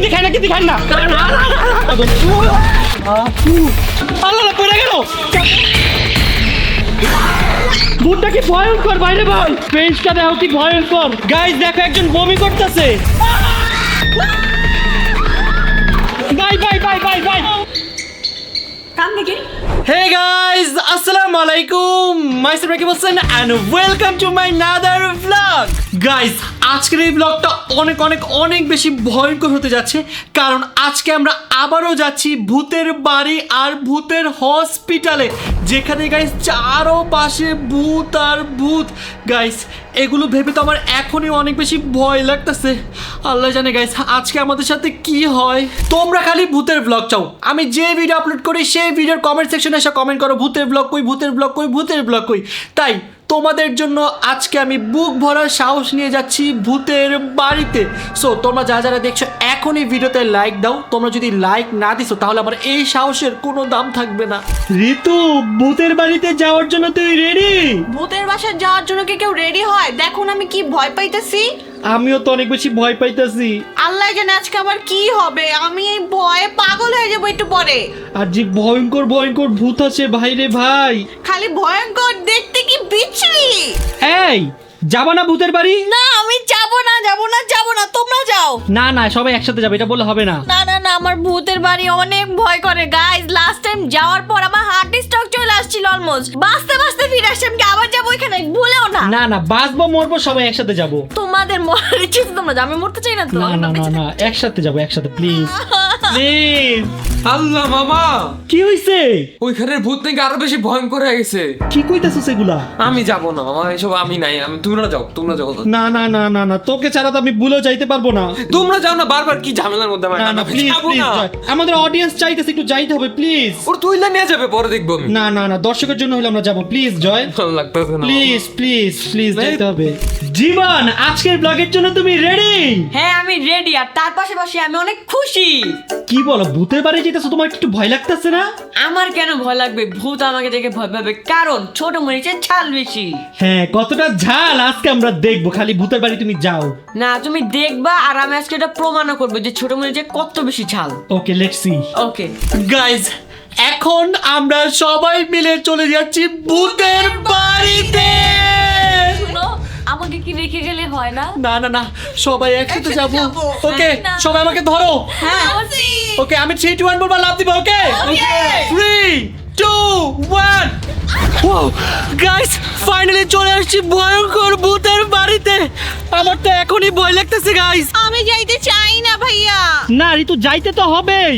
কিন্তু খাই না কিন্তু খাই না আল্লাহ পড়ে গেল ভূতটা কি ভয়ঙ্কর বাইরে ভাই পেজটা দেখো কি ভয়ঙ্কর গাইস দেখো একজন বমি করতেছে bye bye bye bye bye come দেখি Hey guys, assalamu alaikum. Myself Rakib Hossain and welcome to my another vlog. Guys, আজকের এই ব্লগটা অনেক বেশি ভয়ঙ্কর হতে যাচ্ছে কারণ আজকে আমরা আবারও যাচ্ছি ভূতের বাড়ি আর ভূতের হসপিটালে যেখানে গাইস চারপাশে ভূত আর ভূত গাইস এগুলো ভেবে তো আমার এখনই অনেক বেশি ভয় লাগতেছে আল্লাহ জানে গাইস আজকে আমাদের সাথে কি হয় তোমরা খালি ভূতের ব্লগ চাও আমি যে ভিডিও আপলোড করি সেই ভিডিওর কমেন্ট সেকশনে এসে কমেন্ট করো ভূতের ব্লগ কই ভূতের ব্লগ কই ভূতের ব্লগ কই তাই তোমাদের জন্য আজকে আমি বুক ভরা সাহস নিয়ে যাচ্ছি ভূতের বাড়িতে সো তোমরা যারা দেখছো এখনই ভিডিওতে লাইক দাও তোমরা যদি লাইক না দিছো তাহলে আমার এই সাহসের কোনো দাম থাকবে না ঋতু ভূতের বাড়িতে যাওয়ার জন্য তুই রেডি ভূতের বাসায় যাওয়ার জন্য কি কেউ রেডি হয় দেখুন আমি কি ভয় পাইতেছি আমিও তো অনেক বেশি ভয় পাইতেছি আল্লাহ জানে আজকে আমার কি হবে আমি এই ভয়ে পাগল হয়ে যাবো একটু পরে আর যে ভয়ঙ্কর ভূত আছে ভাইরে ভাই খালি ভয়ঙ্কর দেখতে কি বিচ্ছিরি এই যাবা না ভূতের বাড়ি না আমি যাবো না তোমরা যাও না সবাই একসাথে যাবে এটা বলে হবে না না আমার ভূতের বাড়ি অনেক ভয় করে গাইস লাস্ট টাইম যাওয়ার পর আমার হার্ট স্ট্রোক চলে আসছিল অলমোস্ট বাঁচতে ফিরে আসছি আমি আবার যাবো এখানে ভুলেও না না বাঁচবো মরবো সবাই একসাথে যাবো তোমাদের মরার ইচ্ছে তো তোমরা যাও, আমি মরতে চাই না তো না একসাথে যাবো একসাথে প্লিজ প্লিজ আল্লাহ মামা কি হইছে ওইখানের ভূত নাকি আরো বেশি ভয়ঙ্কর হয়ে গেছে কি কইতাছো সেগুলা আমি যাব না মামা এসব আমি নাই আমি তোমরা যাও না তোকে ছাড়া তো আমি ভুলেও যাইতে পারবো না তোমরা যাও না বারবার কি ঝামেলার মধ্যে আমার না প্লিজ আমাদের অডিয়েন্স চাইতেছে একটু যাইতে হবে প্লিজ ওর তুইলা নিয়ে যাবে পরে দেখবো আমি না দর্শকের জন্য হলে আমরা যাবো প্লিজ জয় ভালো লাগতেছে না প্লিজ যাইতে হবে জীবন আজকের ব্লগের জন্য তুমি রেডি হ্যাঁ আমি রেডি আর তার পাশাপাশি আমি অনেক খুশি কি বলো ভূতের বাড়ি যেতেছো তোমার একটু ভয় লাগতেছে না আমার কেন ভয় লাগবে ভূত আমাকে দেখে ভয় পাবে কারণ ছোট মরিচের ছাল বেশি হ্যাঁ কতটা ঝাল আজকে আমরা দেখবো খালি ভূতের বাড়ি তুমি যাও না তুমি দেখবা আর আমি আজকে এটা প্রমাণও করবো যে ছোট মরিচের কত বেশি ঝাল okay let's see okay guys এখন আমরা সবাই মিলে চলে যাচ্ছি ভূতের বাড়িতে শুনো আমাকে কি রেখে গেলে হয় না না সবাই একসাথে যাবো ওকে সবাই আমাকে ধরো হ্যাঁ ওকে আমি 3 2 1 বলবো লাফ দিব ওকে 3 2 1 ওয়াও গাইস ফাইনালি চলে আসছি ভয়ঙ্কর ভূতের বাড়িতে আমার তো এখনই ভয় লাগতেছে গাইস আমি যাইতে চাই না ভাইয়া না ঋতু যাইতে তো হবেই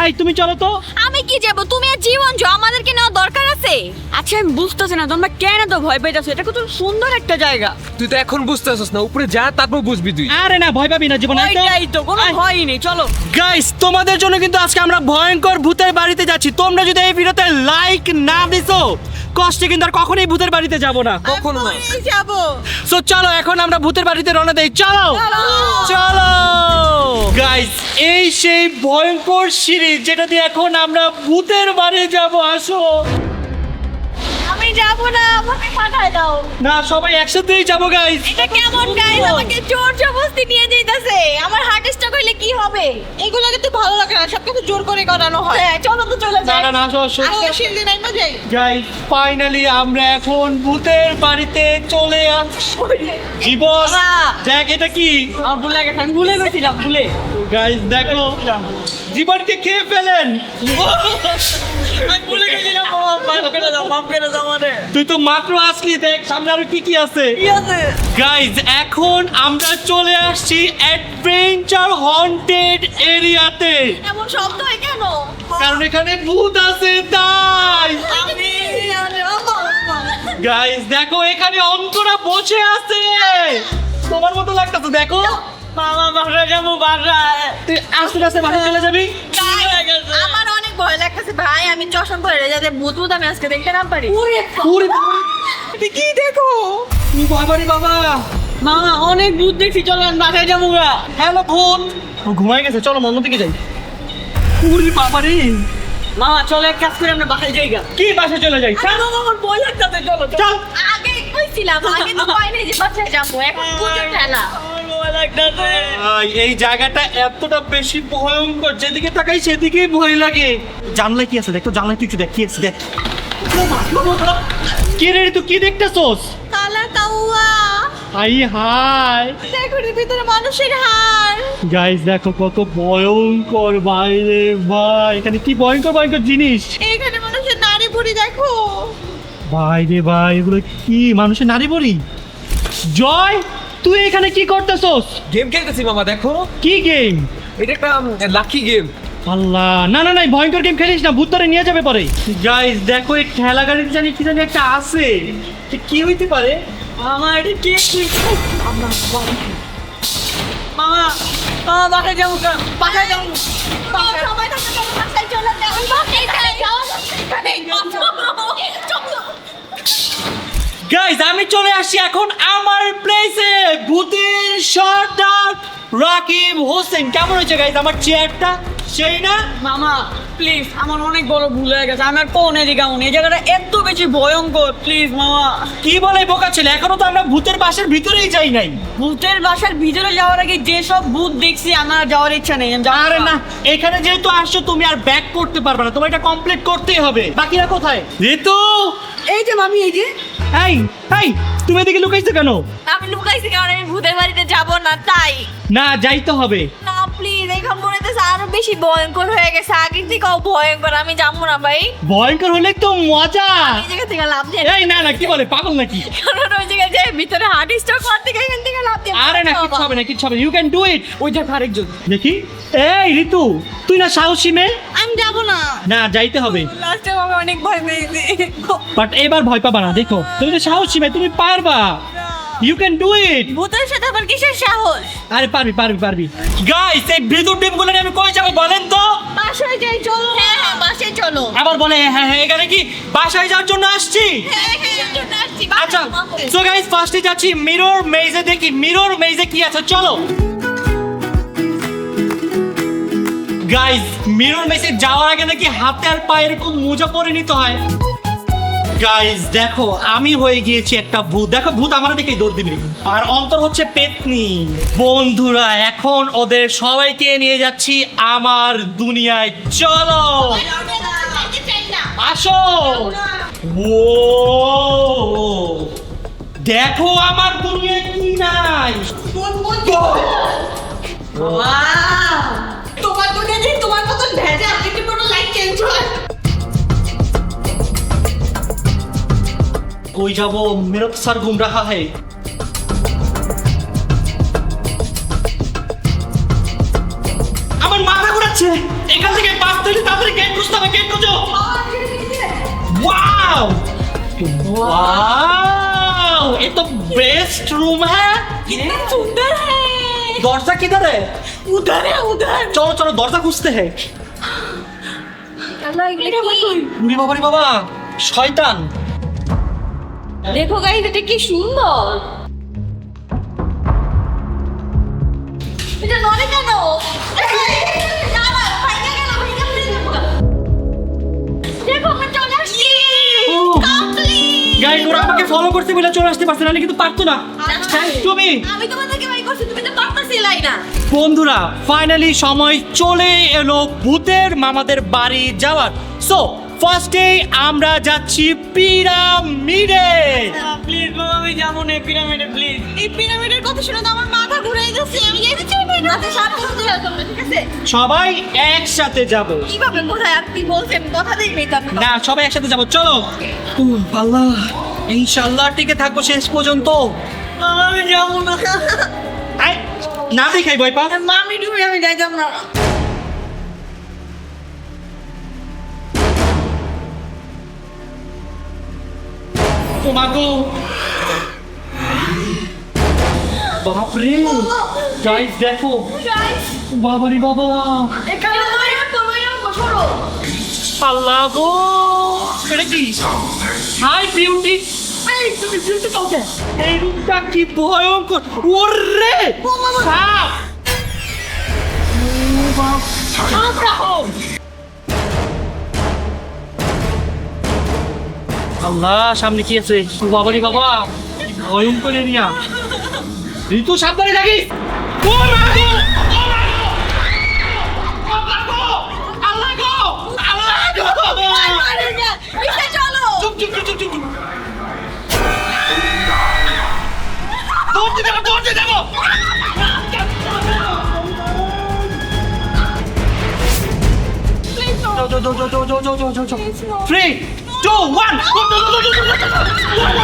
এই তুমি চলো তো আমি কি যাব তুমি আর জীবন যাও আমাদেরকে নেওয়া দরকার আছে আচ্ছা আমি বুঝতেছি না তোমরা কেন তো ভয় পাইতেছো এটা কত সুন্দর একটা জায়গা তুই তো এখন বুঝতেছস না উপরে যা তারপর বুঝবি তুই আরে না ভয় পাবি না জীবন ওইটাই তো কোনো ভয়ই নেই চলো গাইস তোমাদের জন্য কিন্তু আজকে আমরা ভয়ঙ্কর ভূতের বাড়িতে যাচ্ছি তোমরা যদি এই ভিডিওতে লাইক না দিছো কষ্টে কিন্তু আর কখনোই ভূতের বাড়িতে যাব না কখনো না যাব সো চলো এখন আমরা ভূতের বাড়িতে রওনা দেই চলো গাইস এই সেই ভয়ঙ্কর সিঁড়ি যেটা দিয়ে এখন আমরা ভূতের বাড়ি যাব আসো আমি যাব না আমাকে পাঠায় দাও না সবাই একসাথেই যাব গাইস এটা কেমন গাইস আমাকে জোর জবরদস্তি নিয়ে যাইতাছে আমার হার্ট স্ট্রোক হইলে কি হবে এগুলোকে তো ভালো লাগে না সব কিছু জোর করে করানো হয় হ্যাঁ চলো তো চলে যাই না আজকে শিল্ডে নাই না যাই গাইস ফাইনালি আমরা এখন ভূতের বাড়িতে চলে আসছি জীবন দেখ এটা কি আমার ভুলে গেছে আমি ভুলে গেছিলাম ভুলে গাইস দেখো জীবনকে খেয়ে ফেলেন আমি ভুলে গেছিলাম মাফ করে দাও আমারে তুই তো মাত্র আসলি দেখ সামনে আরো কি আছে কি আছে গাইজ এখন আমরা চলে আসছি অ্যাডভেঞ্চার হন্টেড এরিয়াতে এমন শব্দ হয় কেন কারণ এখানে ভূত আছে তাই আমি গাইজ দেখো এখানে অন্তরা বসে আছে তোমার মতো লাগতেছে দেখো মামা বাসা যাবো বাসায় তুই আস্তে বাসায় চলে যাবি আমার অনেক ভয় লাগতেছে ভাই আমি চশমা পরে যাতে ভূত ভূত আমি আজকে দেখতে না পারি পুরি তুই কি দেখো বাবারে বাবা মামা অনেক ভূত দেখছি চলো বাসায় যাবো গা হ্যালো ভূত ও ঘুমায় গেছে চলো মন্দ দিকে যাই পুরি বাবারে মামা চলো এক কাজ করে আমরা বাসায় যাই গা কি বাসায় চলে যাই আমার ভয় লাগতেছে চলো চল আগে কইছিলাম আগে তো ভয় নেই যে বাসায় যাবো এখন ভূতের ঠেলা লাগতাছে। এই জায়গাটা এতটা বেশি ভয়ঙ্কর, যেদিকে তাকাই সেদিকেই ভয় লাগে। জানলা কি আছে দেখ তো, জানলা তুই একটু দেখ কি আছে দেখ। কি রে তুই কি দেখতেছস? কালা কাউয়া। হাই হাই দেখো এর ভিতরে মানুষের হাড়। গাইস দেখো কত ভয়ঙ্কর বাইরে ভাই, এখানে কি ভয়ঙ্কর ভয়ঙ্কর জিনিস। এখানে মানুষের নাড়ি ভুড়ি দেখো। ভাই রে ভাই, এগুলো কি মানুষের নারী বড়ি? জয়, তুই এখানে কি করতেছস? গেম খেলতেছি মামা, দেখো কি গেম? এটা একটা লাকি গেম। আল্লাহ, না না না, এই ভয়ঙ্কর গেম খেলিস না, ভূত ধরে নিয়ে যাবে পরে। গাইস দেখো এই ঠেলা গাড়িতে জানি কি জানি একটা আছে, এটা কি হইতে পারে? আমার এটা কে মামা, মামা বাসায় যাবো, বাসায় যাবো। সবাই থাকে বাসায় চলে যাও, বাসায় যাও। গাইস আমি চলে আসছি এখন আমার প্লেসে, ভূতের সর্দার রাকিব হোসেন। কেমন হয়েছে গাইস আমার চেয়ারটা? সেই না মামা প্লিজ, আমার অনেক বড় ভুল হয়ে গেছে। আমি আর কোন এদিকে আমন, এই জায়গাটা এত বেশি ভয়ঙ্কর। প্লিজ মামা। কি বলে বোকা ছেলে, এখনো তো আমরা ভূতের বাসার ভিতরেই যাই নাই। ভূতের বাসার ভিতরে যাওয়ার আগে যেসব ভূত দেখছি আমার আর যাওয়ার ইচ্ছা নেই। আমি যাবো আরে না, এখানে যেহেতু আসছো তুমি আর ব্যাক করতে পারবে না, তোমার এটা কমপ্লিট করতেই হবে। বাকিরা কোথায়? ঋতু, এই যে মামি, এই যে এই এই তুমি এদিকে লুকাইছো কেন? আমি লুকাইছি কারণ আমি ভূতের বাড়িতে যাব না তাই। না যাইতে হবে। না প্লিজ, এখন মনে হচ্ছে আরো বেশি ভয়ঙ্কর হয়ে গেছে, আগের থেকেও ভয়ঙ্কর। আমি যাবো না ভাই, ভয়ঙ্কর হলে তো মজা। এই জায়গা থেকে লাভ দিয়ে। এই না না, কি বলে পাগল নাকি? কারণ ওই জায়গায় যে ভিতরে হার্ট স্ট্রোক হওয়ার থেকে এখান থেকে লাভ দিয়ে। আরে না, কিচ্ছু হবে না, কিচ্ছু হবে না, ইউ ক্যান ডু ইট। ওই যে আরেকজন। দেখি, এই ঋতু, তুই না সাহসী মেয়ে? আমি যাবো না। না যাইতে হবে, লাস্টে আমি অনেক ভয় পেয়েছি। বাট এবার ভয় পাবা না। দেখো তুমি তো সাহসী মেয়ে, তুমি পারবা, ইউ ক্যান ডু ইট। ভূতের সাথে আবার কিসের সাহস? আরে পারবি পারবি পারবি। গাইস এই ভিতর টিমগুলো নিয়ে আমি কই যাবো বলেন তো? বাসায় যাই চলো। হ্যাঁ হ্যাঁ বাসায় চলো। আবার বলে হ্যাঁ হ্যাঁ, এখানে কি বাসায় যাওয়ার জন্য আসছি? হ্যাঁ হ্যাঁ জন্য আসছি। আচ্ছা সো গাইস ফার্স্টে যাচ্ছি মিরর মেজে, দেখি মিরর মেজে কি আছে, চলো। গাইস মিরর মেজে যাওয়ার আগে নাকি হাতে আর পায়ে এরকম মোজা পরে নিতে হয়। গাইস দেখো আমি হয়ে গিয়েছি একটা ভূত, দেখো ভূত আমার দিকেই দৌড় দিবে, আর অন্তর হচ্ছে পেতনি। বন্ধুরা এখন ওদের সবাইকে নিয়ে যাচ্ছি আমার দুনিয়ায়, চলো আসো। ও দেখো আমার দুনিয়ায় কি নাই। তোমার দুনিয়া নেই, তোমার মতন ভেজা একটু কোনো লাইট চেঞ্জ হয়। कोई जाबो मेरा तो सर घूम रहा है। আমার মাথা ঘুরাচ্ছে, এখান থেকে বাস ধরে তাড়াতাড়ি গেট খুঁজতে হবে, গেট খুঁজো। वाओ वाओ, ये तो बेस्ट रूम है। कितना सुंदर है। दरजा किधर है? उधर है उधर। चलो चलो दरजा खुঁজতে है। আল্লাহ এগুলো কি? উনি বাবা রে বাবা, শয়তান। দেখো গাইস এটা কি সুন্দর। এটা নড়ে কেন? যাবা, ভাইগা গেল, ভাইগা গেল। দেখো আমরা চলে আসছি। কমপ্লিট। গাইস ওরা আমাকে ফলো করতে বলে চলে আসতে পারছে, নাহলে কিন্তু পারতো না। তুমি আমি তোমাদেরকে বাই করছি, তুমি তো পারতেছিলাই না। বন্ধুরা ফাইনালি সময় চলে এলো ভূতের মামাদের বাড়ি যাওয়ার। সো ফার্স্টে আমরা যাচ্ছি পিরামিডে। প্লিজ মামা, আমি যাবো না পিরামিডে, প্লিজ। এই পিরামিডের কথা শুনে তো আমার মাথা ঘুরে যাচ্ছে। আমি যেতে চাই না। মাথা সাপ করতে হবে তোমরা, ঠিক আছে? সবাই একসাথে যাব। কিভাবে কোথায় আপনি বলছেন কথা দিই তো আমি। না সবাই একসাথে যাব, চলো। আল্লাহ ইনশাআল্লাহ টিকে থাকবো শেষ পর্যন্ত। মামা আমি যাবো না। আই, না দেখাই ভয় পা। মামি তুমি, আমি যাইতাম না। তোমাগো বাপরে, গাইস দেখো, গাইস বাবারে বাবা, এখানে তোমায় বসরো। আল্লাহ গো, এটা কি? হাই বিউটি, এই তুমি বিউটি কাউকে, এই রূপটা কি ভয়ঙ্কর। ওরে সাপ, আল্লাহ সামনে কি আছে? বাবারে বাবা, কি ভয়ঙ্কর এরিয়া। ঋতু সাবধানে থাকিস। ও মা গো! ও মা গো! আল্লাহ গো! আল্লাহ গো! আল্লাহ গো! চলো চুপ চুপ চুপ চুপ চুপ চুপ। দৌড়তে যাবো, দৌড়তে যাবো। যাও, যাও, যাও, যাও, যাও, যাও, যাও, যাও, যাও। 3, 2, 1, go, go, go, go, go, go, go, go.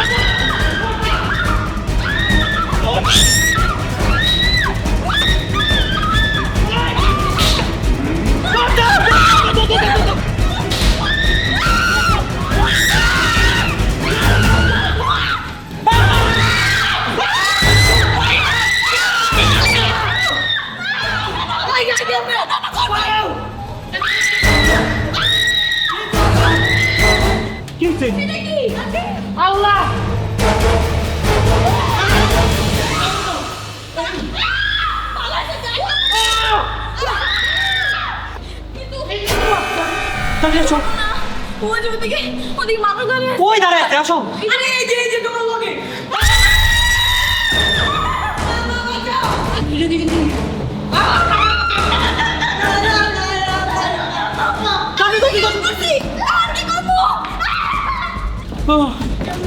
ওদিকে মানুষ ধরে ওই দাঁড়ায় আছে, আসো। আরে এই যে তোমার লগে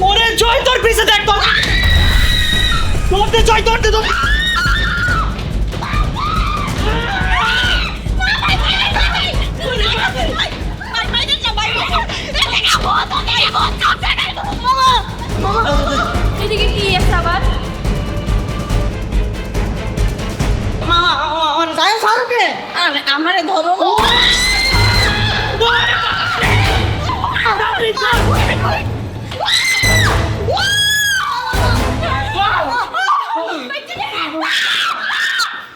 ওরে জয়, তোর পিছে দেখ, তোর দৌড়তে জয়, দৌড়তে দৌড়তে। এদিকে কি আছে আবার মামা আমার গায়ে সারকে আরে আমারে ধরো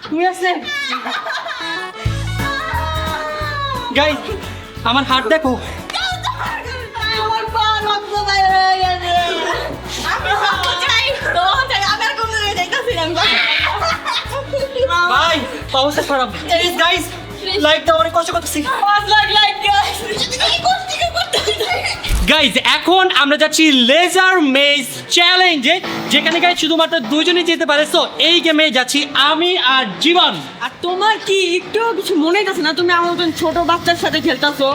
তুমি আছে গাইস, আমার হাত দেখো। আমার পা রক্ত বাইরে হয়ে গেছে আমি চাই তো চাই আমি আর কোন জায়গায় যাইতাছি না ভাই অবস্থা খারাপ। প্লিজ গাইস, লাইকটা অনেক কষ্ট করতেছি। লাইক গাইস এই করতে গাইজ এখন আমরা যাচ্ছি লেজার মেজ চ্যালেঞ্জে, যেখানে গাইজ শুধুমাত্র দুজনে যেতে পারে। সো এই গেমে যাচ্ছি আমি আর জীবন। আর তোমার কি একটু কিছু মনে আছে না? তুমি আমার মতন ছোট বাচ্চার সাথে খেলতাছো।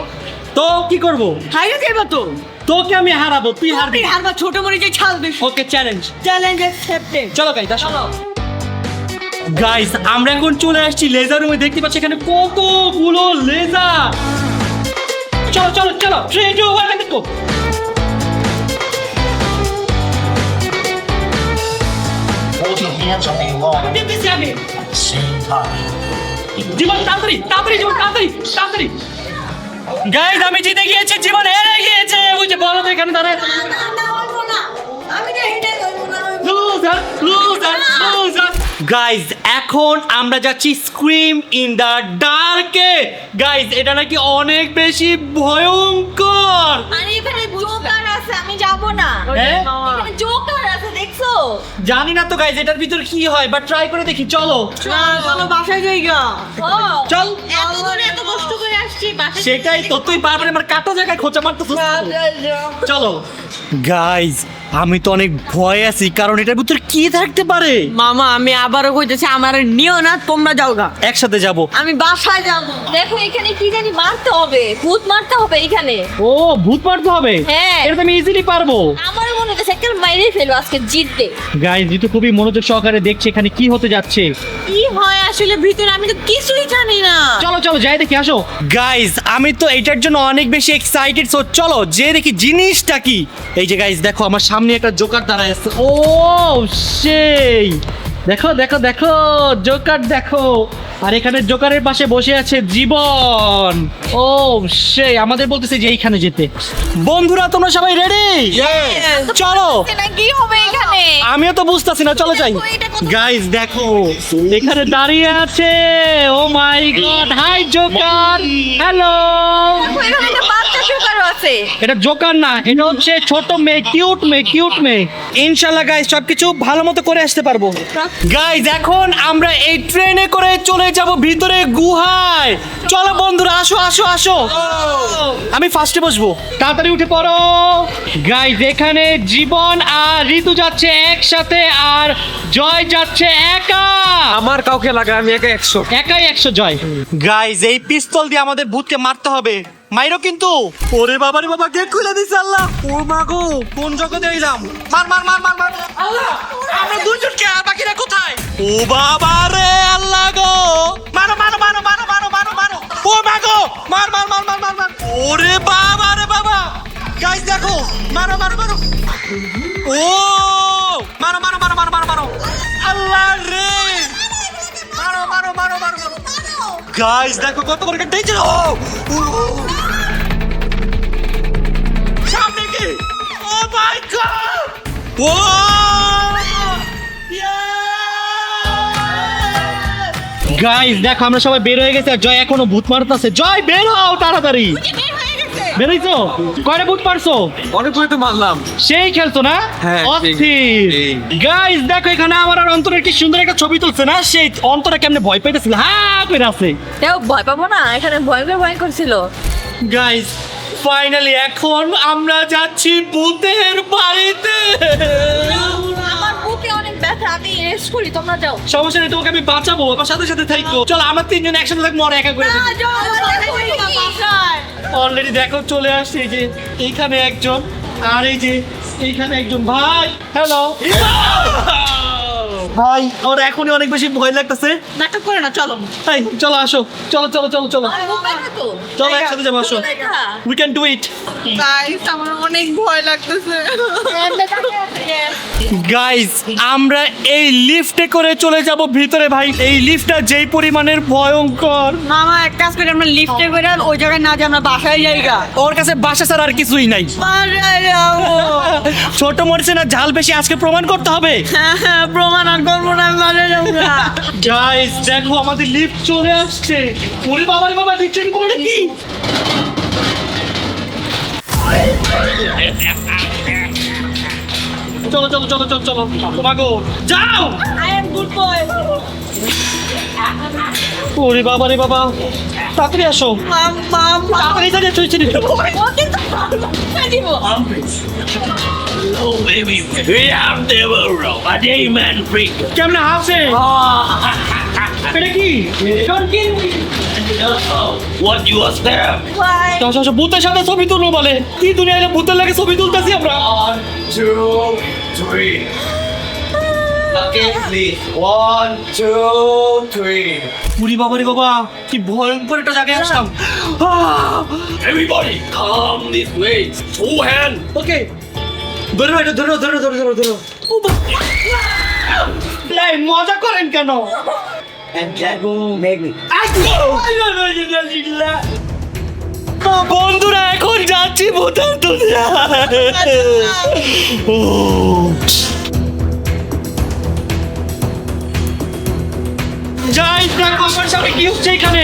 তো কি করব? হাইরে যাইবা তো, তোকে আমি হারাবো, তুই হারবি। তুমি হারবা, ছোট মরিচে ছাল বেশি। ওকে, চ্যালেঞ্জ। Challenge accepted. চলো গাইজ, চলো। গাইজ আমরা এখন চলে আসছি লেজার রুমে। দেখতে পাচ্ছি এখানে কতগুলো লেজার। চলো চলো চলো, 3, 2, 1, let's go। Hold your hands on the wall at দিতেছি আমি। the same time. জীবন তাড়াতাড়ি তাড়াতাড়ি, জীবন তাড়াতাড়ি তাড়াতাড়ি। গাইজ আমি জিতে গিয়েছি, জীবন হেরে গিয়েছে। ওই যে বলো তো এখানে দাঁড়ায়। আমি তো হেঁটে যাবো না লুজার লুজার লুজার। গাইজ এখন আমরা যাচ্ছি স্ক্রিম ইন দ্য ডার্কে। গাইজ এটা নাকি অনেক বেশি ভয়ঙ্কর। আরে এখানে জোকার আছে, আমি যাব না। হ্যাঁ? এখানে জোকার আছে, দেখছো? জানি না তো গাইজ এটার ভিতর কি হয়, বাট ট্রাই করে দেখি। চলো চলো বাসায় যাই গা। ও চল। এত দূরে এত কষ্ট করে আসছি বাসায়। সেটাই তো, তুই বারবার আমার কাটা জায়গায় খোঁচা মারতেছিস। চলো গাইজ আমি তো অনেক ভয় আছি, কারণ এটার ভিতর কি থাকতে পারে। মামা আমি আবারও কইতেছি আমার নিও না, তোমরা যাও গা। একসাথে যাব। আমি বাসায় যাব। দেখো এখানে কি জানি মারতে হবে, ভূত মারতে হবে এখানে। ও ভূত মারতে হবে? হ্যাঁ। এটা তো আমি ইজিলি পারবো। আমারও মনে হচ্ছে একটা মাইরে ফেলবো আজকে জিততে। গাইজ জিতু খুবই মনোযোগ সহকারে দেখছে এখানে কি হতে যাচ্ছে। কি হয় আসলে ভিতরে, আমি তো কিছুই জানি না। চলো চলো যাই দেখি, আসো। গাইজ আমি তো এটার জন্য অনেক বেশি এক্সাইটেড। সো চলো যে দেখি জিনিসটা কি। এই যে গাইজ দেখো আমার সামনে একটা জোকার দাঁড়ায় আছে। ও সেই দেখো দেখো দেখো, জোকার দেখো। আর এখানে জোকারের পাশে বসে আছে জীবন। ও সেই আমাদের বলতেছে যে এইখানে যেতে। বন্ধুরা তোমরা সবাই রেডি? চলো। এটা কি হবে এখানে? আমিও তো বুঝতেছি না, চলো যাই। দেখো, এটা কত- গাইজ দেখো এখানে দাঁড়িয়ে আছে। ও মাই গড, হাই জোকার, হ্যালো। দেখো, এখানে একটা বাচ্চা জোকারও আছে। এটা জোকার না, এটা হচ্ছে ছোট মেয়ে, কিউট মেয়ে, কিউট মেয়ে। ইনশাআল্লাহ গাইজ সবকিছু ভালো মতো করে আসতে পারবো। গাইজ এখন আমরা এই ট্রেনে করে চলে যাব ভিতরে গুহায়। চলো বন্ধুরা, আসো আসো আসো। আমি ফার্স্টে বসবো, তাড়াতাড়ি উঠে পড়ো। গাইজ এখানে জীবন আর ঋতু যাচ্ছে একসাথে, আর জয় যাচ্ছে একা। আমার কাউকে লাগে আমি একা 100। একাই 100 জয়। গাইজ এই পিস্তল দিয়ে আমাদের ভূতকে মারতে হবে। মাইরো কিন্তু। ওরে বাবা রে বাবা, গেট খুলে দিছে আল্লাহ। ও মা গো, কোন জগতে এলাম? মার মার মার মার মার। আল্লাহ, আমরা দুইজন কে, আর বাকিরা কোথায়? ও বাবা রে আল্লাহ গো, মারো মারো মারো মারো মারো মারো মারো। ও মা গো, মার মার মার মার মার মার। ওরে বাবা রে বাবা, গাইজ দেখো, মারো মারো মারো। ও মারো মারো মারো মারো মারো মারো। আল্লাহ রে, মারো মারো মারো মারো মারো। গাইজ দেখো কত বড় একটা ডেঞ্জার। সামনে কি? ও মাই গড! ও গাইজ দেখো আমরা সবাই বের হয়ে গেছে, আর জয় এখনো ভূত মারতেছে। জয় বের হও তাড়াতাড়ি। বের হইছো? কয়টা ভূত পারছো? অনেক করে তো মারলাম। সেই খেলছো না? হ্যাঁ, অস্থির। সেই। গাইজ দেখো এখানে আমার আর অন্তরের কি সুন্দর একটা ছবি তুলছে না? সেই অন্তরে কেমনে ভয় পাইতেছিল, হ্যাঁ করে আছে। কেউ ভয় পাবো না, এখানে ভয়ঙ্কর ভয়ঙ্কর ছিল। গাইজ ফাইনালি এখন আমরা যাচ্ছি ভূতের বাড়িতে। আমার বুকে অনেক ব্যথা, আমি রেস্ট করি, তোমরা যাও। সমস্যা নেই, তোমাকে আমি বাঁচাবো, আমার সাথে সাথে থাকো। চলো আমার তিনজন একসাথে থাকবো, আর একা করে অলরেডি দেখো চলে আসছে। এই যে এইখানে একজন, আর এই যে এইখানে একজন। ভাই হ্যালো ভাই, আমার এখনই অনেক বেশি ভয় লাগতেছে। নাটক করে না, চলো। এই চলো আসো, চলো চলো চলো চলো চলো একসাথে যাবো, আসো। We can do it. Guys আমার অনেক ভয় লাগতেছে। গাইজ আমরা এই লিফটে করে চলে যাব ভিতরে। ভাই এই লিফটটা যেই পরিমাণের ভয়ঙ্কর। মামা এক কাজ করে আমরা লিফটে করে ওই জায়গায় না যে আমরা বাসায় যাইগা। ওর কাছে বাসা ছাড়া আর কিছুই নাই। বাসায় যাবো। ছোট মরিচে না ঝাল বেশি, আজকে প্রমাণ করতে হবে। প্রমাণ আর করবো না, আমি বাসায় যাবো না। গাইজ দেখো আমাদের লিফট চলে আসছে। ওরে বাবা রে বাবা, লিফট করে কি? চলো চলো চলো চলো চলো তোমাকে যাও। I am good boy. ওরে বাবা রে বাবা, তাড়াতাড়ি আসো, মাম তাড়াতাড়ি তাড়াতাড়ি চলে চলে। ওকে তো দিব। Oh, baby, we have the world, a demon freak. কেমনে হাসে? এটা কি? What you was there? আসো আসো, ভূতের সাথে ছবি তুলবো বলে। কি দুনিয়া এলে ভূতের লাগে ছবি তুলতেছি আমরা। 1, 2, 3. Okay, please. 1, 2, 3. পুরি বাবা রে বাবা, কি ভয়ঙ্কর একটা জায়গায় আসলাম। Everybody, come this way. Two hand. ওকে, ধরো এটা, ধরো ধরো ধরো ধরো ধরো। এই মজা করেন কেন? And that will make me. বন্ধুরা এখন যাচ্ছি ভূতের দুনিয়া। ও যাই দেখো আমার সামনে কি হচ্ছে, এখানে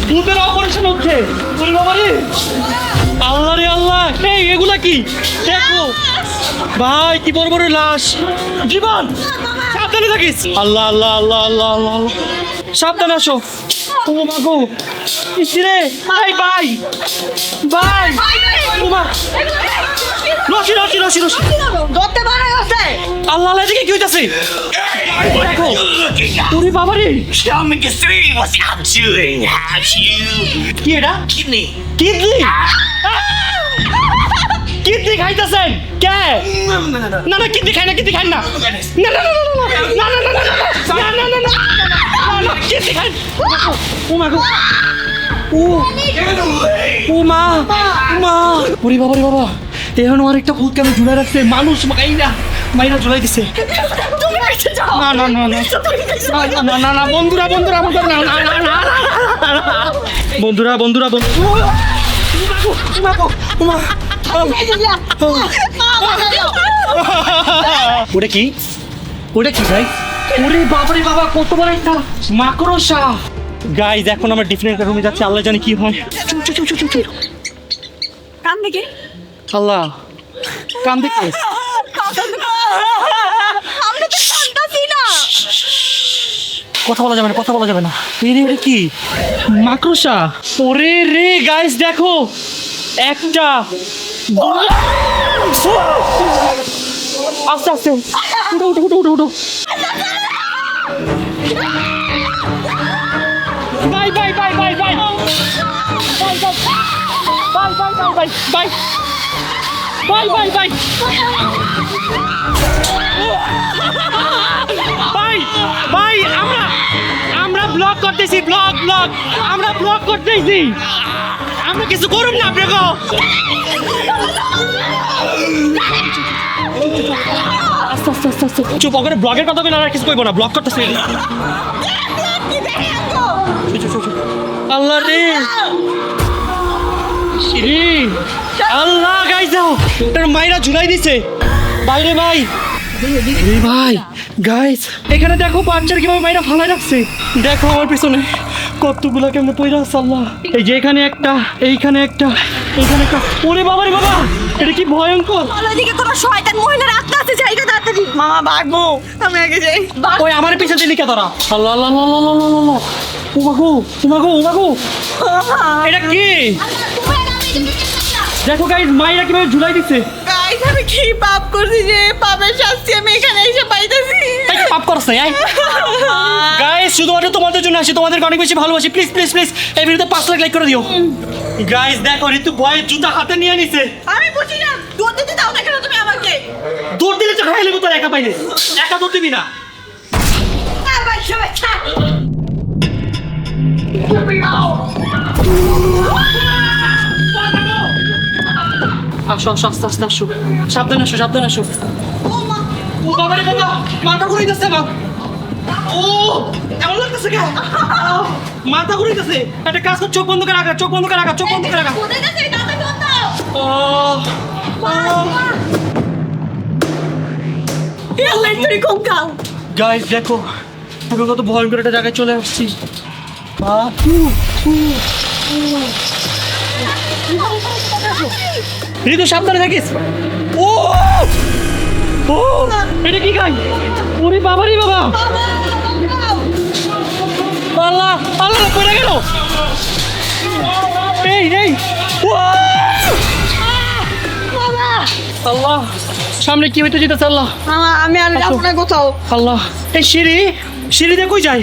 ভূতের অপারেশন হচ্ছে। ওরে বাবা রে, আল্লাহ রে আল্লাহ, এই এগুলা কি দেখো ভাই, কি বড় বড় লাশ। জীবন সাবধানে থাকিস। আল্লাহ আল্লাহ আল্লাহ আল্লাহ আল্লাহ আল্লাহ। সাবধানে আসো। ও মা গো, ইসরে ভাই ভাই ভাই, ও মা, রশি রশি রশি রশি। ধরতে পারা গেছে। আল্লাহ আল্লাহ, এদিকে কি হইতাছে? দেখো Looking at. ওরে বাবা রে, Tell me to see what I'm doing. Have you? কি এটা? Kidney. কিডনি? কিডনি খাইতেছেন কে? না না, কিডনি খাই না, কিডনি খাই না। না না না না না না না না না না না না না, কিডনি খাই। ও মা গো, ও ও মা মা, ওরে বাবা রে বাবা, এখন আরেকটা ভূত কেন ঝুলে রাখছে? মানুষ মাইরা মাইরা ঝুলাই দিছে। তুমি বেঁচে যাও। না না না না না না না, বন্ধুরা বন্ধুরা বন্ধুরা, না না না না, বন্ধুরা বন্ধুরা বন্ধুরা, ওটা কি? ওটা কি ভাই? ওরে বাবারে বাবা, কত বড় একটা মাকড়সা। গাইজ এখন আমরা ডিফারেন্ট একটা রুমে যাচ্ছি, আল্লাহ জানে কি হয়। কান থেকে আল্লাহ, কান দেখে আমরা তো কান্দাছি না। কথা বলা যাবে না, কথা বলা যাবে না। রে রে কি মাকড়সা? ওরে রে গাইস দেখো, একটা আস্তে আস্তে উঠো উঠো উঠো উঠো উঠো। By bye bye bye bye bye bye bye by ভাই ভাই আমরা ব্লগ করতেছি ব্লগ আমরা ব্লগ করতেছি আমরা কিছু করুন না আপনাকে আস্তে চুপ করে ব্লগের কথা বলে আর কিছু কইব না ব্লগ করতেছি আল্লাহ রে শিরি আল্লাহ গাইস দাও তোর মাইরা ঝুলাই দিছে বাইরে ভাই রে ভাই গাইস এখানে দেখো বাচ্চার কিভাবে মাইরা ফালাই রাখছে দেখো আমার পিছনে কতগুলা কেমনে পয়রা আছে আল্লাহ এই যে এখানে একটা এইখানে একটা ওরে বাবা রে বাবা এটা কি ভয়ঙ্কর ওইদিকে কোনো শয়তান মহিলার আত্মা আছে জায়গা তাড়াতাড়ি মামা ভাগবো আমি আগে যাই ওই আমার পিছনে দিলি কে তোরা আল্লাহ আল্লাহ আল্লাহ উমাগো এটা কি দেখো গাইস মাইরা কিভাবে ঝুলাই দিচ্ছে গাইস আমি কি পাপ করছি যে পাপের শাস্তি আমি এখানে এসে পাইতেছি পাপ করছে গাইস শুধুমাত্র তোমাদের জন্য আসি তোমাদেরকে অনেক বেশি ভালোবাসি প্লিজ এই ভিডিওতে 5 লাখ লাইক করে দিও গাইস দেখো ঋতু ভয়ে জুতা হাতে নিয়ে নিছে আমি বুঝি না দৌড় দিতে দাও না কেন তুমি আমাকে দৌড় দিলে তো খাইলে তো একা পাইলে একা দৌড় দিবি না আবার সবাই থাক আসো আস্তে আসো সাবধানে আসো ও বাবা রে বাবা মাথা ঘুরে যাচ্ছে বাবা ও এমন লাগতেছে কে মাথা ঘুরে যাচ্ছে একটা কাজ কর চোখ বন্ধ করে রাখা কোথায় গেছে তাতে দাও ও এলাই তুই কোন কাল গাইস দেখো আমি কত ভয়ঙ্কর একটা জায়গায় চলে আসছি ঋতু সাবধানে থাকিস ও ও এটা কি গাই ওরে বাবা রে বাবা আল্লাহ পড়ে গেল এই ও আল্লাহ সামনে কি হইতে যেতেছে আল্লাহ মামা আমি আর যাবো না কোথাও আল্লাহ এই সিঁড়ি দিয়ে কই যায়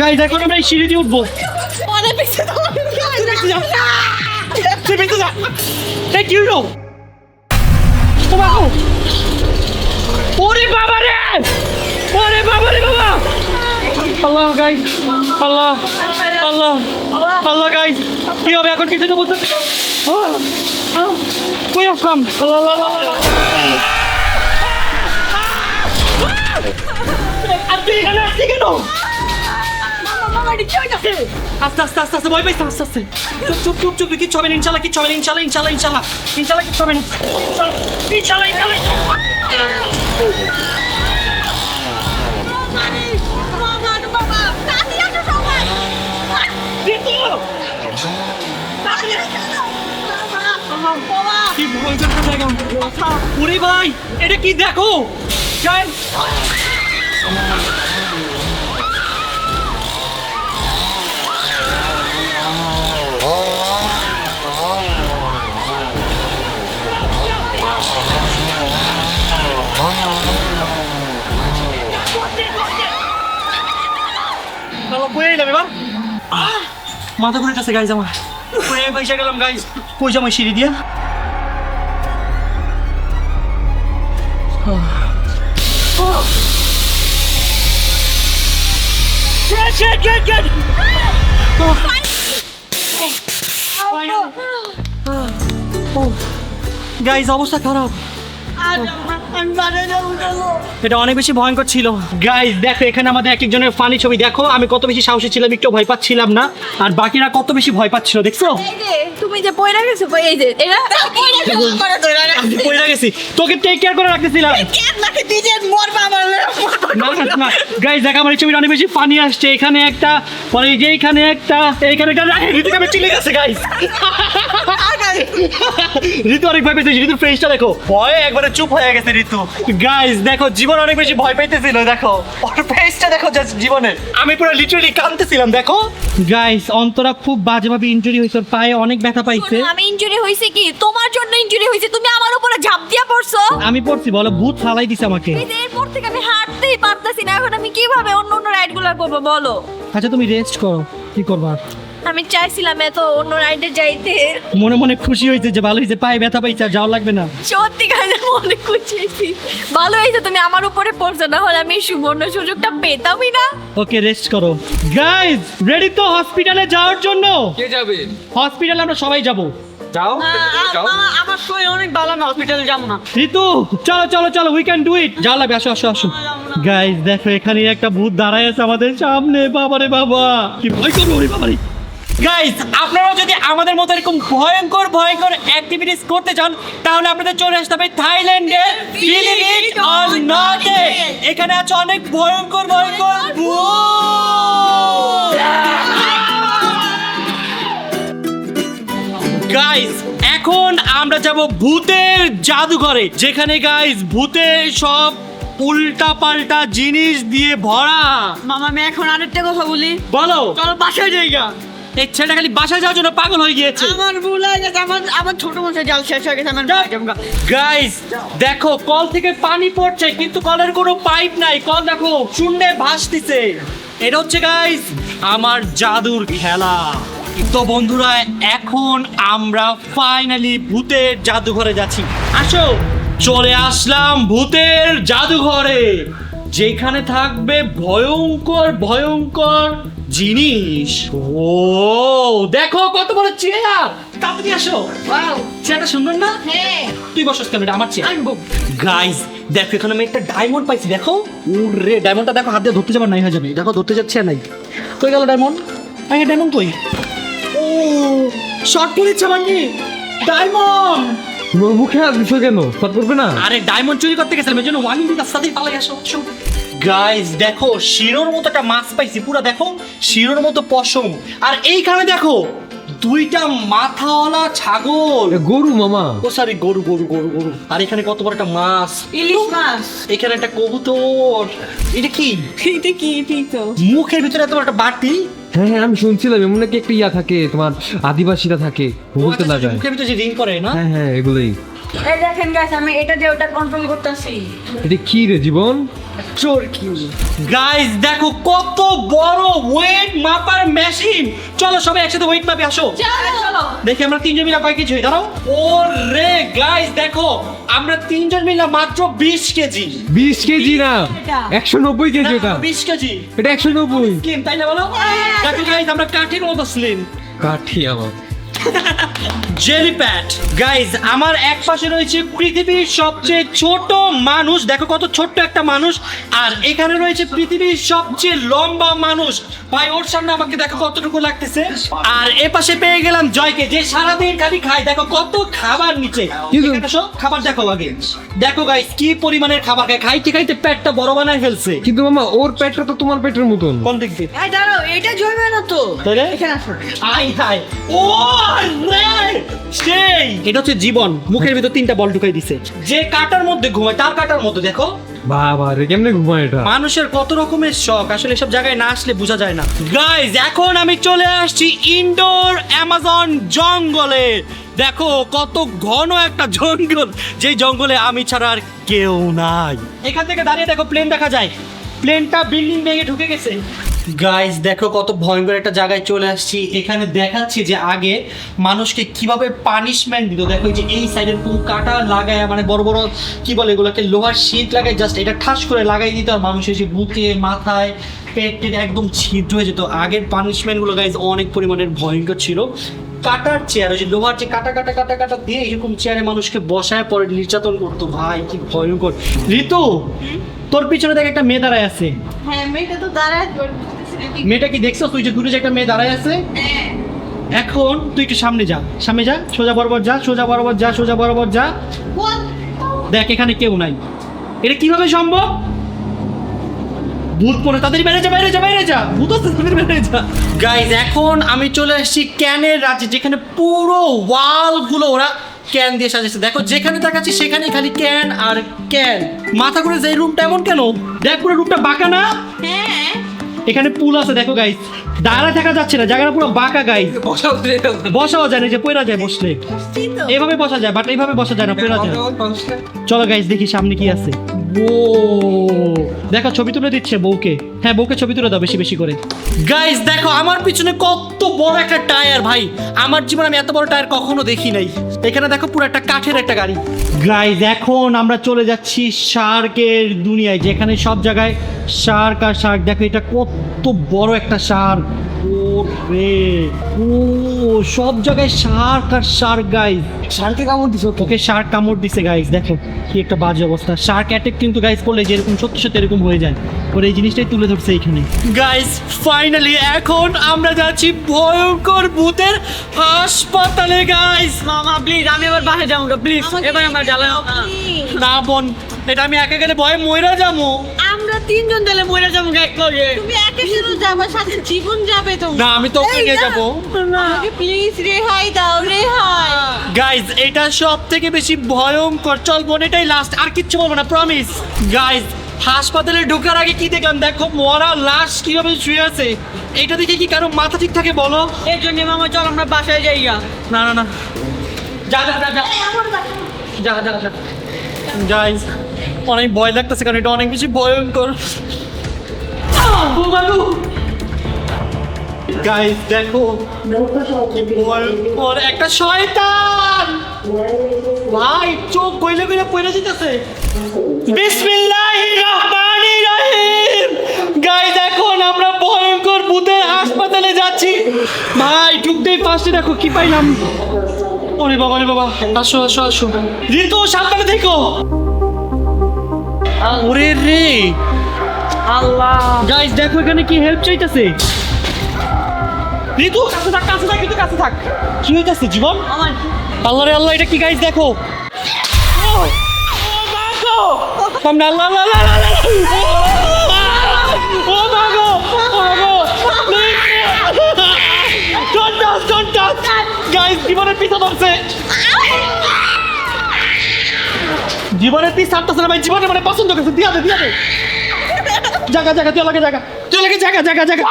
গাইস দেখো আমরা এই সিঁড়ি দিয়ে উঠবো অনেক বেশি তুই বেঁচে যা এই কি হইলো তোমাকে ওরে বাবা রে বাবা আল্লাহ গাইস আল্লাহ গাইস কি হবে এখন কিছু তো বলতে কই আসলাম আল্লাহ আপনি এখানে আসছি কেন আস্তে ভয় পাইছে আস্তে চুপ কিচ্ছু হবে না ইনশাল্লাহ কিচ্ছু হবে না ইনশাল্লাহ কি ভয়ঙ্কর একটা জায়গা ওরে ভাই এটা কি দেখো যাই মাথা ঘুরে যাচ্ছে গাইজ আমার পয়সা গেলাম গাইজ পয়সা আমার সিঁড়ি দিয়া গাইজ অবস্থা খারাপ এটা অনেক বেশি ভয়ঙ্কর ছিল গাইস দেখো এখানে আমাদের এক একজনের ফানি ছবি দেখো আমি কত বেশি সাহসী ছিলাম একটু ভয় পাচ্ছিলাম না আর বাকিরা কত বেশি ভয় পাচ্ছিল দেখছো এই যে তুমি যে পয়রা গেছো এই যে এরা পয়রা গেছি তোকে টেক কেয়ার করে রাখতেছিলাম না গাইস দেখো আমার এই ছবিটা অনেক বেশি ফানি আসছে এখানে একটা পরে এই যে এখানে একটা ঋতুকে আমি চিলে গেছে গাইস ঋতু অনেক ভয় পেয়েছে ঋতুর ফেসটা দেখো ভয়ে একবারে চুপ হয়ে গেছে ঋতু। গাইস দেখো জীবন অনেক বেশি ভয় পাইতেছিল, দেখো ওর ফেসটা দেখো জাস্ট জীবনে আমি পুরো লিটারালি কাঁদতেছিলাম। দেখো গাইস অন্তরা খুব বাজেভাবে ইনজুরি হয়েছে, ওর পায়ে অনেক ব্যথা পাইছে। আমি ইনজুরি হইছে কি তোমার জন্য ইনজুরি হইছে, তুমি আমার উপরে ঝাঁপ দিয়া পড়ছো। আমি পড়ছি বলো, ভূত ফালাই দিছে আমাকে। এই যে এরপর থেকে আমি হাঁটতেই পারতাছি না, এখন আমি কিভাবে অন্য অন্য রাইড গুলো করবো বলো? আচ্ছা তুমি রেস্ট করো, কি করবা? আমি চাইছিলাম এত অন্য রাইডে যাইতে, মনে মনে খুশি হইছে যে ভালো হয়েছে, পায়ে ব্যথা পাইছে, আর যাওয়া লাগবে না। সত্যি কাজে অনেক খুশি হয়েছি। ভালো হয়েছে তুমি আমার উপরে পড়ছো, না হলে আমি সুবর্ণ সুযোগটা পেতামই না। ওকে রেস্ট করো। গাইস রেডি তো হসপিটালে যাওয়ার জন্য? কে যাবে? হসপিটালে আমরা সবাই যাব। যাও যাও। আমার শরীর অনেক ভালো, আমি হসপিটালে যাবো না। ঋতু চলো চলো চলো, উই ক্যান ডু ইট। যাও লাগবে, আসো আসো আসো। গাইস দেখো এখানে একটা ভূত দাঁড়ায় আছে আমাদের সামনে। বাবারে বাবা কি ভয় করবো রে বাবারে। গাইস আপনারাও যদি আমাদের মতো এরকম ভয়ঙ্কর ভয়ঙ্কর অ্যাক্টিভিটিস করতে চান তাহলে আপনাদের চলে আসতে হবে থাইল্যান্ডে ফিলিং ইট অর নট। এখানে আছে অনেক ভয়ঙ্কর ভয়ঙ্কর ভূত। গাইস এখন আমরা যাব ভূতের জাদুঘরে, যেখানে গাইস ভূতের সব উল্টা পাল্টা জিনিস দিয়ে ভরা। মামা আমি এখন আরেকটা কথা বলি, বলো। চলো বাসায় যাইগা। এই ছেলেটা খালি বাসায় যাওয়ার জন্য পাগল হয়ে গিয়েছে। আমার ভুল হয়ে গেছে, আমার ছোট মশাই জাল শেষ হয়ে গেছে, আমার গাইস দেখো কল থেকে পানি পড়ছে কিন্তু কলের কোনো পাইপ নাই, কল দেখো শূন্যে ভাসতেছে। এটা হচ্ছে গাইস আমার জাদুর খেলা। তো বন্ধুরা এখন আমরা ফাইনালি ভূতের জাদুঘরে যাচ্ছি। আসো চলে আসলাম ভূতের জাদুঘরে, যেখানে থাকবে ভয়ঙ্কর ভয়ঙ্কর জিনিস। ও দেখো কত বড় চেয়ার, তাড়াতাড়ি আসো। ওয়াও চেয়ারটা সুন্দর না? হ্যাঁ তুই বসস কেন, এটা আমার চেয়ার। গাইস দেখো এখানে আমি একটা ডায়মন্ড পাইছি, দেখো ওরে ডায়মন্ডটা দেখো, হাত দিয়ে ধরতে যাবার নাই হয়ে যাবে। দেখো ধরতে যাচ্ছে নাই, কই গেল ডায়মন্ড? আগে ডায়মন্ড কই? ও শর্ট পড়েছে মানে ডায়মন্ড। তোমার মুখে হাত দিছো কেন? শট করবে না? আরে ডায়মন্ড চুরি করতে গেছিলাম, এর জন্য ওয়ান মিনিট সাথে পালাই আসো। গাইস দেখো শিরোর মতো একটা মাছ পাইছি, পুরো দেখো শিরোর মতো পশম। আর এইখানে দেখো দুইটা মাথাওয়ালা ছাগল। এ গরু মামা। ও সরি গরু গরু গরু গরু। আর এখানে কত বড় একটা মাছ, ইলিশ মাছ। এখানে একটা কবুতর। এটা কি? এটা কি ঠিক তো? মুখের ভিতরে এত বড় একটা বাটি। হ্যাঁ হ্যাঁ আমি শুনছিলাম এমন নাকি একটা ইয়া থাকে, তোমার আদিবাসীরা থাকে বলতে আচ্ছা, লাগায়। মুখের ভিতরে যে রিং করে না? হ্যাঁ হ্যাঁ এগুলোই। এই দেখেন গাইস, আমি এটা দিয়ে ওটা কন্ট্রোল করতেছি। এটা কি রে জীবন? গাইস দেখো কত বড় ওয়েট মাপার মেশিন। চলো সবাই একসাথে ওয়েট মাপে আসো। চলো। দেখি আমরা তিনজন মিলে কয় কেজি হই, দাঁড়াও। ওরে গাইস দেখো আমরা তিনজন মিলে মাত্র 20 কেজি। 20 কেজি না, 190 কেজি ওটা। 20 কেজি এটা 190। স্লিম, তাই না বলো? দেখো গাইস আমরা কাঠির মতো স্লিম। কাঠি আমার। জেলি প্যাট। গাইস আমার এক পাশে রয়েছে পৃথিবীর সবচেয়ে ছোট মানুষ, দেখো কত ছোট্ট একটা মানুষ। আর এখানে রয়েছে পৃথিবীর সবচেয়ে লম্বা মানুষ। ভাই ওর সামনে আমাকে দেখো কতটুকু লাগতেছে। আর এ পাশে পেয়ে গেলাম জয়কে, যে সারাদিন খালি খায়, দেখো কত খাবার নিচে। কিন্তু- এখানে এসো, খাবার দেখো আগে। দেখো গাইস কি পরিমাণের খাবার খায়, খাইতে খাইতে পেটটা বড় বানায় ফেলছে। কিন্তু মামা ওর পেটটা তো তোমার পেটের মতন। কোন দিক দিয়ে? এই দাঁড়াও, এটা জমবে না তো। তাহলে? এখানে আসো। আই হাই ও রে সেই এটা হচ্ছে জীবন, মুখের ভিতর 3টা বল ঢুকাই দিছে। যে কাটার মধ্যে ঘুমায় তার কাটার মধ্যে দেখো। বাবা রে কেমনে ঘুমায় এটা? মানুষের কত রকমের শখ, আসলে এসব জায়গায় না আসলে বোঝা যায় না। গাইস এখন আমি চলে আসছি ইনডোর অ্যামাজন জঙ্গলে। দেখো কত ঘন একটা জঙ্গল, যেই জঙ্গলে আমি ছাড়া আর কেউ নাই। এখান থেকে দাঁড়িয়ে দেখো প্লেন দেখা যায়, প্লেনটা বিল্ডিং ভেঙে ঢুকে গেছে। গাইস দেখো কত ভয়ঙ্কর একটা জায়গায় চলে আসছি। এখানে দেখাচ্ছি যে আগে মানুষকে কিভাবে পানিশমেন্ট দিত। দেখো এই যে এই সাইডের পুরো কাটা লাগায়, মানে বড় বড় কি বলে এগুলোকে, লোহার শীট লাগায়, জাস্ট এটা ঠাস করে লাগাই দিত আর মানুষ এসে বুকে মাথায় পেট একদম ছিদ্র হয়ে যেত। আগের পানিশমেন্টগুলো গাইস অনেক পরিমাণের ভয়ঙ্কর ছিল। কাটার চেয়ার, ওই যে লোহার যে কাটা কাটা কাটা কাটা দিয়ে এরকম চেয়ারে মানুষকে বসায় পরে নির্যাতন করতো। ভাই কি ভয়ঙ্কর। ঋতু তোর পিছনে দেখ একটা মেয়ে দাঁড়ায় আছে। হ্যাঁ মেয়েটা তো দাঁড়ায়। মেয়েটা কি দেখছো তুই, যে দূরে যে একটা মেয়ে দাঁড়ায় আছে? এখন তুই একটু সামনে যা, সামনে যা, সোজা বরাবর যা, সোজা বরাবর যা, সোজা বরাবর যা। দেখ এখানে কেউ নাই। এটা কিভাবে সম্ভব? ভূত পড়ে, তাড়াতাড়ি বাইরে যা, বাইরে যা, বাইরে যা, ভূত আছে, তাড়াতাড়ি বাইরে যা। গাইস এখন আমি চলে আসছি ক্যানের রাজ্যে, যেখানে পুরো ওয়াল গুলো ওরা ক্যান দিয়ে সাজাচ্ছে। দেখো যেখানে তাকাচ্ছি সেখানে খালি ক্যান আর ক্যান। মাথা ঘুরে যে রুমটা এমন কেন? দেখ পুরো রুমটা বাঁকা না? হ্যাঁ এখানে পুল আছে দেখো গাইস, দাঁড়ায় থাকা যাচ্ছে না, জায়গাটা পুরো বাঁকা গাইস। বসাও যায় না, যে পয়রা যায় বসলে। এভাবে বসা যায়, বাট এইভাবে বসা যায় না, পয়রা যায়। চলো গাইস দেখি সামনে কি আছে। ও দেখো ছবি তুলে দিচ্ছে বউকে। হ্যাঁ বউকে ছবি তুলে দাও বেশি বেশি করে। গাইস দেখো আমার পিছনে কত বড় একটা টায়ার ভাই, আমার জীবনে আমি এত বড় টায়ার কখনো দেখি নাই। এখানে দেখো পুরো একটা কাঠের একটা গাড়ি। গাইস এখন আমরা চলে যাচ্ছি শার্কের দুনিয়ায়, যেখানে সব জায়গায় শার্ক আর শার্ক। দেখো এটা কত বড় একটা শার্ক। ওরে ও সব জায়গায় শার্ক আর শার্ক গাইস। শার্কে কামড় দিছো তো? ওকে শার্ক কামড় দিছে গাইস, দেখো কি একটা বাজে অবস্থা। শার্ক অ্যাটাক কিন্তু গাইস করলে যেরকম সত্যি সত্যি এরকম হয়ে যায়, ওরা এই জিনিসটাই তুলে ধরছে এখানে। গাইস ফাইনালি এখন আমরা যাচ্ছি ভয়ঙ্কর ভূতের হাসপাতালে গাইস। মামা প্লিজ আমি এবার বাসে যাবো প্লিজ, এবার আমার জ্বালাও না। না বোন, এটা আমি একা গেলে ভয়ে মইরা যাবো। আমরা তিনজন তাহলে মরে যাবো এক লগে। তুমি একা কেন যাবে, সাথে জীবন যাবে তো। না আমি তো ওকে নিয়ে যাবো। আমাকে প্লিজ রেহাই দাও, রেহাই। গাইজ এটা সব থেকে বেশি ভয়ঙ্কর। চল বোন এটাই লাস্ট, আর কিচ্ছু বলবো না, প্রমিস। গাইজ হাসপাতালে ঢোকার আগে কি দেখলাম, দেখো মরা লাশ কিভাবে শুয়ে আছে। এটা দেখে কি কারো মাথা ঠিক থাকে বলো? এর জন্য মামা চল আমরা বাসায় যাই গা। না না না, যা যা যা যা যা যা যা। গাইজ অনেক ভয় লাগতেছে, কারণ এটা অনেক বেশি ভয়ঙ্কর। গাইজ দেখো ভয়ঙ্কর একটা শয়তান ভাই, চোখ গইলে গইলে পড়ে যেতেছে। বিসমিল্লাহির রহমানির রহিম। গাইজ এখন আমরা ভয়ঙ্কর ভূতের হাসপাতালে যাচ্ছি ভাই। ঢুকতেই ফার্স্টে দেখো কি পাইলাম। ওরে বাবা রে বাবা, আসো আসো আসো। ঋতু সাবধানে দেখো। ওরে রে আল্লাহ। গাইজ দেখো এখানে কি হেল্প চাইতেছে। ঋতু কাছে থাক, কাছে থাক, ঋতু কাছে থাক। কি হইতাছে জীবন? আমার আল্লাহ রে আল্লাহ, এটা কি গাইজ দেখো। সামনে আল্লাহ আল্লাহ আল্লাহ আল্লাহ। ও মা গো, ও মা গো। Don't touch, don't touch. Guys, জীবনের পিছা ধরছে। জীবনের পিছ ছাড়তেছে না ভাই, জীবনে মানে পছন্দ করছে। দিয়া দে দিয়া দে। জায়গা জায়গা তুই লাগে জায়গা, তুই লাগে জায়গা জায়গা জায়গা।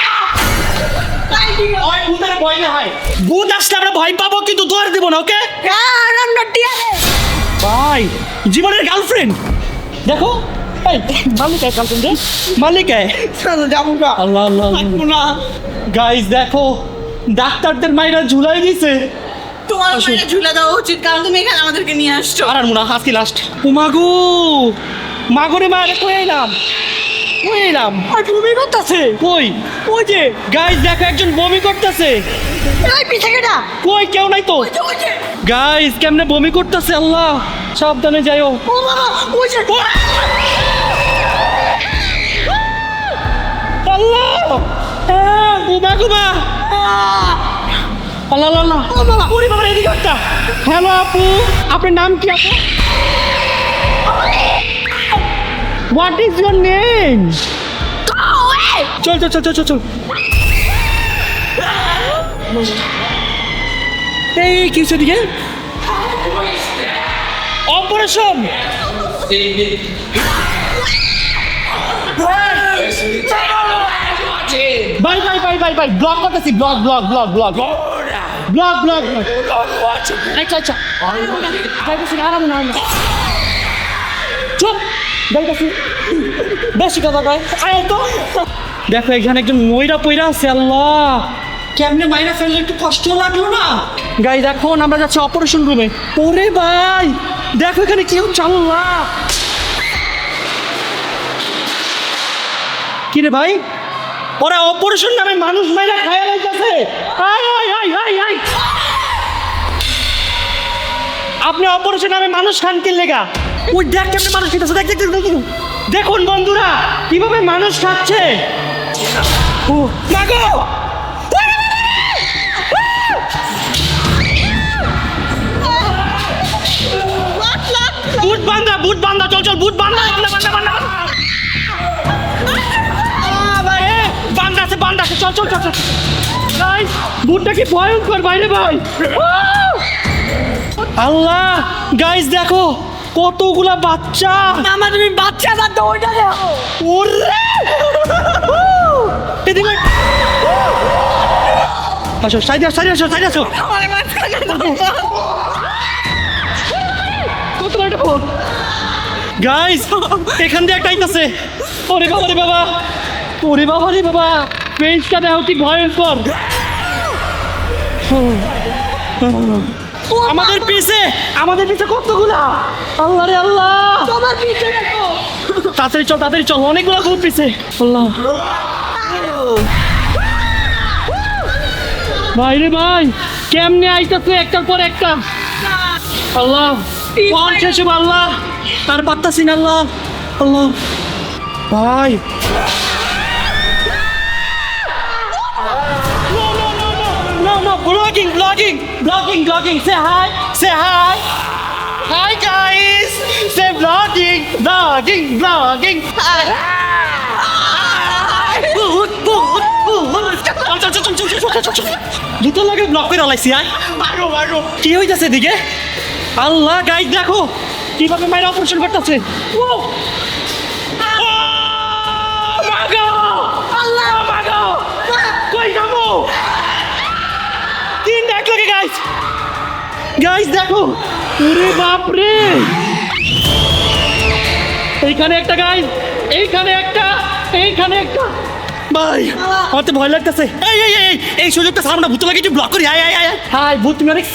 ওই ভূতের ভয় না হয়, ভূত আসলে আমরা ভয় পাবো কিন্তু দৌড় দেবো না, ওকে? ভাই জীবনের গার্লফ্রেন্ড দেখো। এই মালিক গার্লফ্রেন্ড রে, মালিক যাবো গা। আল্লাহ আল্লাহ। না গাইস দেখো ডাক্তারদের মাইরা ঝুলাই দিছে। তোমার মায়ের ঝুলা দেওয়া উচিত, কারণ তুমি এখানে আমাদেরকে নিয়ে আসছো। আর না আজকে লাস্ট। ও মাগো মাগরে মারে কই এলাম, কই এলাম। আর তুমি করতেছে কই ওই যে গাইস দেখো একজন বমি করতেছে। ওই পিছে কেটা? কই কেউ নাই তো। গাইস কেমনে বমি করতেছে, আল্লাহ সাবধানে যাইও। ও বাবা, ওই যে আল্লাহ ও মাগো মা। আল্লাহ আল্লাহ আল্লাহ। ওরে বাবা এদিকে একটা। হ্যালো আপু, আপনার নাম কি আপু? What is your name? চল চল চল চল চল চল। এই কি হচ্ছে দিকে? Operation. Bye bye bye bye bye, block করতেছি, block block block block block block. আচ্ছা আচ্ছা যাইতেছি না, আরাম না আরাম না। চুপ যাইতেছি, বেশি কথা কয়। আয় তো দেখো এখানে একজন ময়রা পয়রা আছে। আল্লাহ কেমনে মাইরা ফেললে, একটু কষ্ট লাগলো না? গাই দেখো আমরা যাচ্ছি অপারেশন রুমে। ওরে ভাই দেখো এখানে কি হচ্ছে। আল্লাহ কি রে ভাই, ওরা অপারেশন নামে মানুষ মাইরা খায়া লাইতেছে। আয় আয় আয় আয় আয়। আপনি অপারেশন নামে মানুষ খান কি লেগা? ওই দেখ কেমনে মানুষ খেতেছে, দেখ দেখ দেখ। দেখুন বন্ধুরা কিভাবে মানুষ খাচ্ছে। ও মাগো বুট বান্ধা, বুট বান্ধা, চল চল বুট বান্ধা বান্ধা বান্ধা বান্ধা। বান্ধা আছে বান্ধা আছে, চল চল চল চল। গাইস বুটটা কি ভয়ঙ্কর বাইরে ভাই। আল্লাহ গাইস দেখো কতগুলা বাচ্চা। মামা তুমি বাচ্চা বাদ দাও, ওইটা দেখো। ওরে এদিকে আসো, সাইডে আসো, সাইডে আসো, সাইডে আসো। আমার মাঝখানে দাও। গাইস এখান দিয়ে একটা আইতাছে। ওরে বাবা রে বাবা, ওরে বাবা রে বাবা, পেজটা দেখো কি ভয়ঙ্কর। আমাদের পিছে কতগুলা, আল্লাহ রে আল্লাহ। তোমার পিছে দেখো। তাড়াতাড়ি চল অনেকগুলো ভূত পিছে। আল্লাহ ভাই রে ভাই, কেমনে আইতাছে একটার পর একটা। আল্লাহ কোন শেষ হবে আল্লাহ, তার পাত্তাছি না আল্লাহ। আল্লাহ ভাই no vlogging say hi hi guys, say vlogging দুটো লাগে ব্লক করে আলাইছি। মারো কি হইতাছে এদিকে? আল্লাহ গাইস দেখো কিভাবে মাইরা অপারেশন করতেছে। কই যাবো? তিন দেখ লাগে গাইস দেখো, ওরে বাপ রে, এইখানে একটা গাইস, এইখানে একটা ভাই আমার তো ভয় লাগতেছে। এই সুযোগটা সামনে ভূত লাগে ব্লক করি। হাই ভূত তুমি অনেক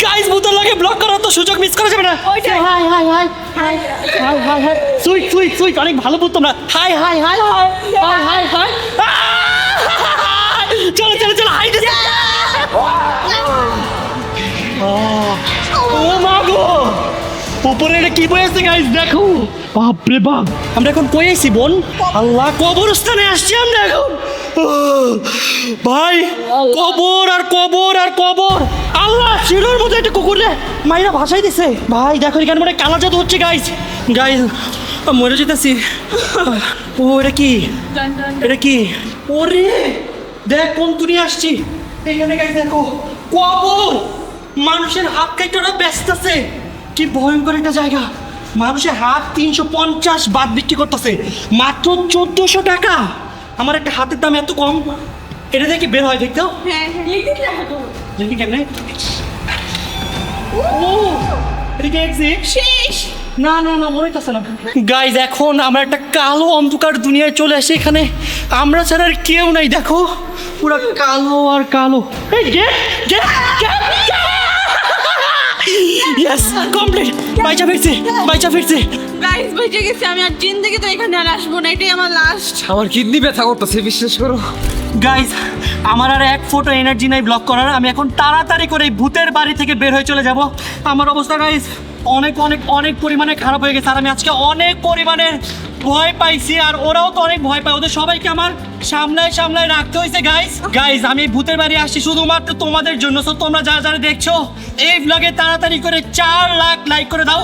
গাইস, ভূতের লাগে ব্লক করার তো সুযোগ মিস করা যাবে না। হাই সুইট অনেক ভালো ভূত তোমরা। হাই চলো হাই ও মা গো, উপরে এটা কি বয়েছে গাইস দেখো, বাপ রে বাপ। আমরা এখন কই আইছি বোন? আল্লাহ কবরস্থানে আসছি আমরা এখন। ভাই কবর আর কবর। আল্লাহ শিরোর মধ্যে একটা কুকুর রে মাইরা ভাসাই দিছে। ভাই দেখো এখানে মনে কালা জাদু হচ্ছে গাইস মরে যেতেছি। ও এটা কি ওরে দেখ কোন দুনিয়া আসছি। এখানে গাইস দেখো কবর, মানুষের হাত কাইটা ওরা ব্যস্ত আছে। কি ভয়ঙ্কর একটা জায়গা। মানুষের হাত 350 বাদ বিক্রি করতেছে মাত্র 1400 টাকা। আমার একটা হাতের দাম এত কম, এটা দেখি বের হয় দেখতো। দেখি কেমনে। ও এটা কি এক্সিট শেষ? না মনে হইতাছে না। গাইজ এখন আমরা একটা কালো অন্ধকার দুনিয়ায় চলে আসি। এখানে আমরা ছাড়া আর কেউ নাই, দেখো পুরো কালো আর কালো। ইয়েস কমপ্লিট, বাইচা ফিরছে। গাইস বেঁচে গেছি আমি, আর জিন্দেগি তো এখানে আর আসবো না, এটাই আমার লাস্ট। আমার কিডনি ব্যথা করতেছে বিশ্বাস করো। গাইজ আমার আর এক ফোটো এনার্জি নাই ব্লক করার। আমি এখন তাড়াতাড়ি করে এই ভূতের বাড়ি থেকে বের হয়ে চলে যাব। আমার অবস্থা গাইজ অনেক পরিমাণে খারাপ হয়ে গেছে। আর আমি আজকে অনেক পরিমাণে ভয় পাইছি, আর ওরাও তো অনেক ভয় পায়। ওদের সবাইকে আমার সামলায় রাখতে হয়েছে। গাইজ আমি ভূতের বাড়ি আসছি শুধুমাত্র তোমাদের জন্য। সো তোমরা যারা দেখছো এই ব্লগে তাড়াতাড়ি করে 4 লাখ লাইক করে দাও।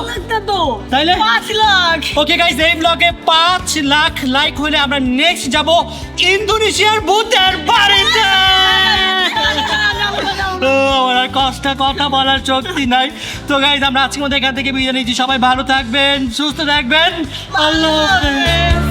তাইলে 5 লাখ। ওকে গাইজ এই ব্লগে 5 লাখ লাইক হলে আমরা নেক্সট যাব ইন্দোনেশিয়ার ভূতের বাড়িতে। আমার আর কথা বলার শক্তি নাই। তো গাইজ আমরা আজকের মধ্যে এখান থেকে বিদায় নিচ্ছি। সবাই ভালো থাকবেন, সুস্থ থাকবেন, আল্লাহ হাফেজ।